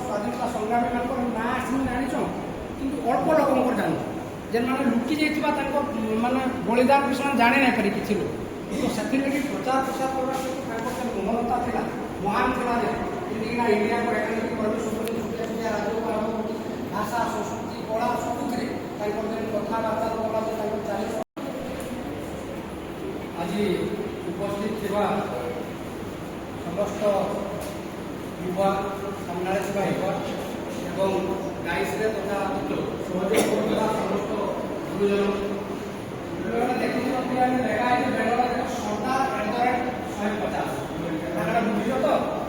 स्वाधीनता संग्रामी ना जाच कि अल्प लोक जान जेन मैंने लुचि जाइए मानने बलिदान विषय जाने ना पारि किसी लोग तो से प्रचार प्रसार करने मोहनता था महान था इंडिया को एकाडेमिक राज्य भाषा संस्कृति कला सबुत कथबार्ता आज उपस्थित थी समस्त युवा सामने युवा एवं गाइस तथा सहयोग कर समस्त गुरुजन देखिए सरदार 150 बुझ तो